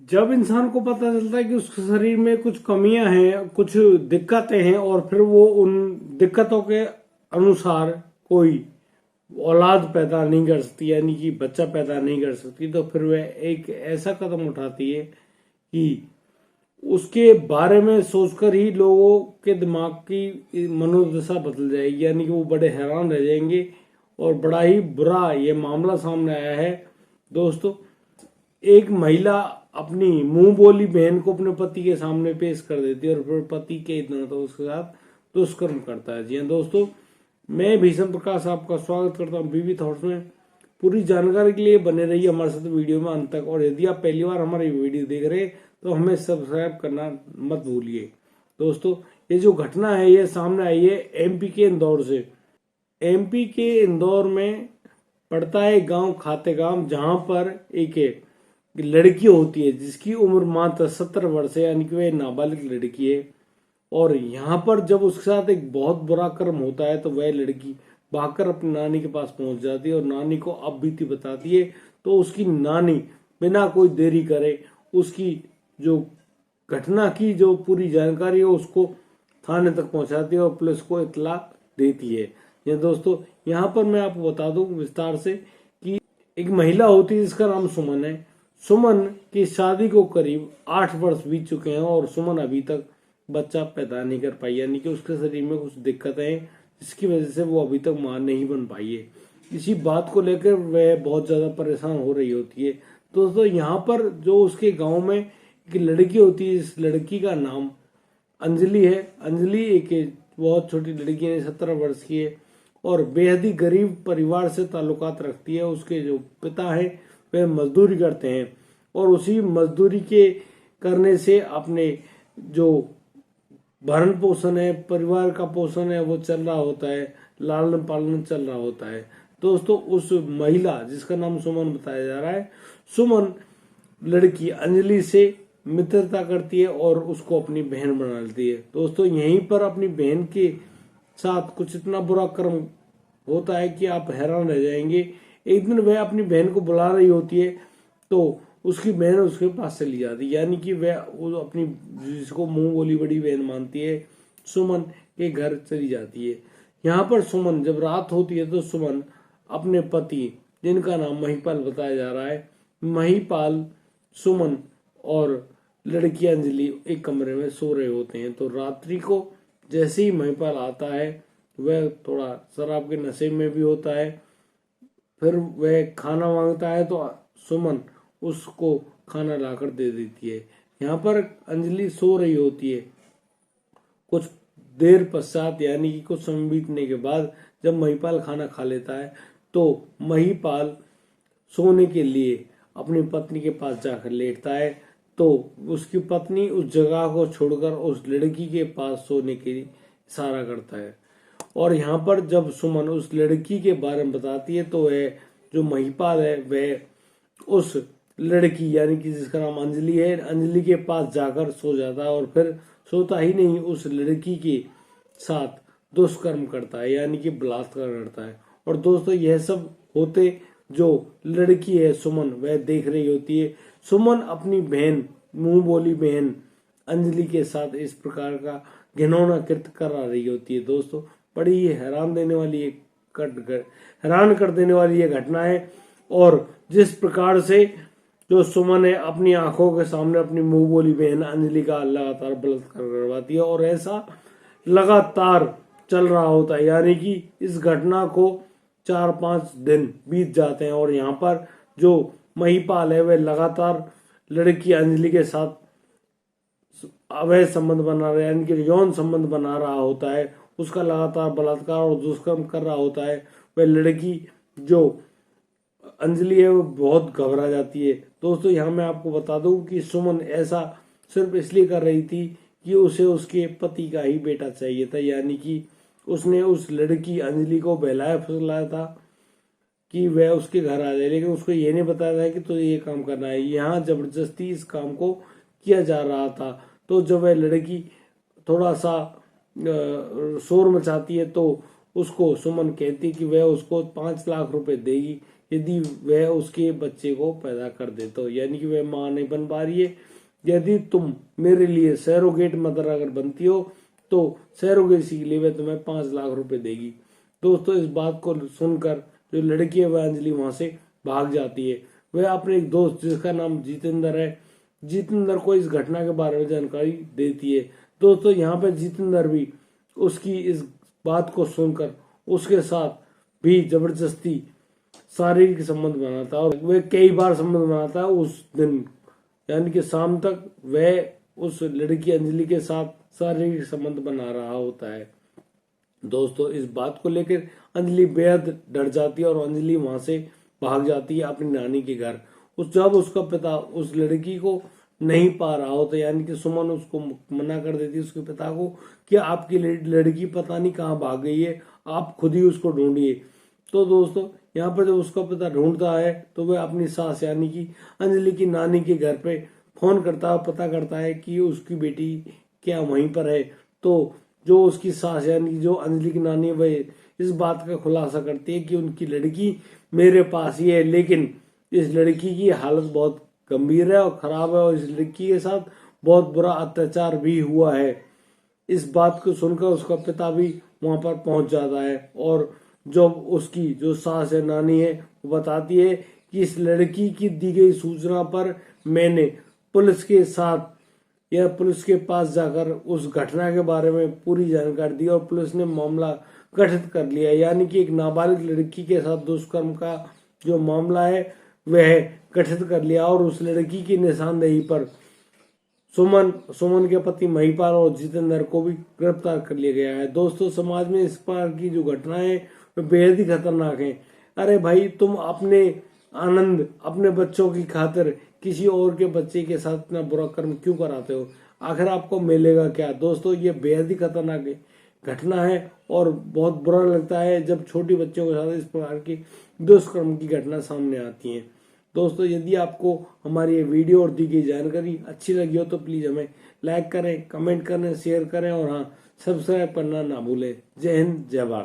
जब इंसान को पता चलता है कि उसके शरीर में कुछ कमियां हैं, कुछ दिक्कतें हैं, और फिर वो उन दिक्कतों के अनुसार कोई औलाद पैदा नहीं कर सकती, यानी कि बच्चा पैदा नहीं कर सकती, तो फिर वह एक ऐसा कदम उठाती है कि उसके बारे में सोचकर ही लोगों के दिमाग की मनोदशा बदल जाएगी, यानी कि वो बड़े हैरान रह जाएंगे। और बड़ा ही बुरा ये मामला सामने आया है दोस्तों। एक महिला अपनी मुंह बोली बहन को अपने पति के सामने पेश कर देती है और फिर पति के इतना तो उसके साथ दुष्कर्म करता है। जी हाँ दोस्तों, मैं भीषण प्रकाश आपका स्वागत करता हूँ बीबी थॉट्स में। पूरी जानकारी के लिए बने रहिए हमारे साथ वीडियो में अंत तक, और यदि आप पहली बार हमारी वीडियो देख रहे हैं तो हमें सब्सक्राइब करना मत भूलिए। दोस्तों, ये जो घटना है ये सामने आई है एमपी के इंदौर से। एमपी के इंदौर में पड़ता है गांव खातेगांव, जहां पर एक लड़की होती है जिसकी उम्र मात्र 17 वर्ष है, यानी कि वह नाबालिग लड़की है। और यहाँ पर जब उसके साथ एक बहुत बुरा कर्म होता है तो वह लड़की भागकर अपनी नानी के पास पहुंच जाती है और नानी को अब बीती बताती है। तो उसकी नानी बिना कोई देरी करे उसकी जो घटना की जो पूरी जानकारी है उसको थाने तक पहुंचाती है और पुलिस को इत्तला देती है। ये दोस्तों, यहाँ पर मैं आपको बता दूं विस्तार से कि एक महिला होती है जिसका नाम सुमन है। सुमन की शादी को करीब 8 वर्ष बीत चुके हैं और सुमन अभी तक बच्चा पैदा नहीं कर पाई, यानी कि उसके शरीर में कुछ दिक्कतें हैं जिसकी वजह से वो अभी तक मां नहीं बन पाई है। इसी बात को लेकर वह बहुत ज्यादा परेशान हो रही होती है। तो दोस्तों, यहाँ पर जो उसके गांव में एक लड़की होती है, इस लड़की का नाम अंजलि है। अंजलि एक बहुत छोटी लड़की है, 17 वर्ष की है और बेहद ही गरीब परिवार से ताल्लुकात रखती है। उसके जो पिता है वह मजदूरी करते हैं और उसी मजदूरी के करने से अपने जो भरण पोषण है, परिवार का पोषण है, वो चल रहा होता है, लालन पालन चल रहा होता है। दोस्तों, उस महिला जिसका नाम सुमन बताया जा रहा है, सुमन लड़की अंजलि से मित्रता करती है और उसको अपनी बहन बना लेती है। दोस्तों, यहीं पर अपनी बहन के साथ कुछ इतना बुरा कर्म होता है कि आप हैरान रह जाएंगे। एक दिन वह अपनी बहन को बुला रही होती है तो उसकी बहन उसके पास चली जाती है, यानी कि वह अपनी जिसको मुंह बोली बड़ी बहन मानती है सुमन के घर चली जाती है। यहाँ पर सुमन जब रात होती है तो सुमन अपने पति, जिनका नाम महिपाल बताया जा रहा है, महिपाल, सुमन और लड़की अंजलि एक कमरे में सो रहे होते हैं। तो रात्रि को जैसे ही महिपाल आता है, वह थोड़ा शराब के नशे में भी होता है, फिर वह खाना मांगता है तो सुमन उसको खाना लाकर दे देती है। यहाँ पर अंजलि सो रही होती है। कुछ देर पश्चात, यानी कि कुछ समय बीतने के बाद, जब महिपाल खाना खा लेता है तो महिपाल सोने के लिए अपनी पत्नी के पास जाकर लेटता है। तो उसकी पत्नी उस जगह को छोड़कर उस लड़की के पास सोने के लिए इशारा करता है। और यहाँ पर जब सुमन उस लड़की के बारे में बताती है तो वह जो महिपाल है वह उस लड़की, यानी कि जिसका नाम अंजलि है, अंजलि के पास जाकर सो जाता है और फिर सोता ही नहीं उस लड़की के साथ दुष्कर्म करता है, यानी कि बलात्कार करता है। और दोस्तों, यह सब होते जो लड़की है सुमन वह देख रही होती है। सुमन अपनी बहन, मुंह बोली बहन अंजलि के साथ इस प्रकार का घिनौना कृत्य करा रही होती है। दोस्तों, बड़ी ही हैरान कर देने वाली ये घटना है। और जिस प्रकार से जो सुमन है अपनी आंखों के सामने अपनी मुंह बोली बहन अंजलि का लगातार बलात्कार करवाती है और ऐसा लगातार चल रहा होता है, यानी कि इस घटना को 4-5 दिन बीत जाते हैं और यहाँ पर जो महिपाल है वह लगातार लड़की अंजलि के साथ अवैध संबंध बना रहा है, यानी कि यौन संबंध बना रहा होता है, उसका लगातार बलात्कार और दुष्कर्म कर रहा होता है। वह लड़की जो अंजलि है वो बहुत घबरा जाती है। दोस्तों, यहाँ मैं आपको बता दूं कि सुमन ऐसा सिर्फ इसलिए कर रही थी कि उसे उसके पति का ही बेटा चाहिए था, यानी कि उसने उस लड़की अंजलि को बहलाया फुसलाया था कि वह उसके घर आ जाए, लेकिन उसको ये नहीं बताया था कि तो ये काम करना है। यहाँ जबरदस्ती इस काम को किया जा रहा था। तो जब वह लड़की थोड़ा सा शोर मचाती है तो उसको सुमन कहती कि वह उसको 5 लाख रुपए देगी यदि वह उसके बच्चे को पैदा कर दे तो, यानी कि वह माँ नहीं बन पा रही है। यदि तुम मेरे लिए सैरोगेट मदर अगर बनती हो तो सैरोगेसी के लिए वह तुम्हें 5 लाख रुपए देगी। दोस्तों इस बात को सुनकर जो लड़की है वह अंजलि वहां से भाग जाती है। वह अपने एक दोस्त जिसका नाम जितेंद्र है, जितेंद्र को इस घटना के बारे में जानकारी देती है। दोस्तों यहाँ पे जितेंद्र भी उसकी इस बात को सुनकर उसके साथ भी जबरदस्ती शारीरिक संबंध बनाता है और वह कई बार संबंध बनाता है उस दिन, यानी कि शाम तक वह उस लड़की अंजलि के साथ शारीरिक संबंध बना रहा होता है। दोस्तों इस बात को लेकर अंजलि बेहद डर जाती है और अंजलि वहां से भाग जाती है अपनी नानी के घर। जब उसका पिता उस लड़की को नहीं पा रहा होता, यानी कि सुमन उसको मना कर देती है उसके पिता को कि आपकी लड़की पता नहीं कहाँ भाग गई है, आप खुद ही उसको ढूंढिए। तो दोस्तों यहाँ पर जब उसका पिता ढूंढता है तो वह अपनी सास यानी कि अंजलि की नानी के घर पे फोन करता है, पता करता है कि उसकी बेटी क्या वहीं पर है। तो जो उसकी सास यानी कि जो अंजलि की नानी है वह इस बात का खुलासा करती है कि उनकी लड़की मेरे पास ही है, लेकिन इस लड़की की हालत बहुत गंभीर है और खराब है और इस लड़की के साथ बहुत बुरा अत्याचार भी हुआ है। इस बात को सुनकर उसका पिता भी वहां पर पहुंच जाता है और जब उसकी जो सास है नानी है वो बताती है कि इस लड़की की दी गई सूचना पर मैंने पुलिस के साथ या पुलिस के पास जाकर उस घटना के बारे में पूरी जानकारी दी और पुलिस ने मामला गठित कर लिया, यानी कि एक नाबालिग लड़की के साथ दुष्कर्म का जो मामला है वह गठित कर लिया और उस लड़की की निशानदेही पर सुमन के पति महिपाल और जितेंद्र को भी गिरफ्तार कर लिया गया है। दोस्तों समाज में इस प्रकार की जो घटनाएं वे बेहद ही खतरनाक हैं। अरे भाई तुम अपने आनंद अपने बच्चों की खातिर किसी और के बच्चे के साथ इतना बुरा कर्म क्यों कराते हो, आखिर आपको मिलेगा क्या। दोस्तों ये बेहद ही खतरनाक घटना है और बहुत बुरा लगता है जब छोटी बच्चों के साथ इस प्रकार की दुष्कर्म की घटना सामने आती है। दोस्तों यदि आपको हमारी ये वीडियो और दी गई जानकारी अच्छी लगी हो तो प्लीज हमें लाइक करें, कमेंट करें, शेयर करें और हाँ सब्सक्राइब करना ना भूलें। जय हिंद, जय भारत।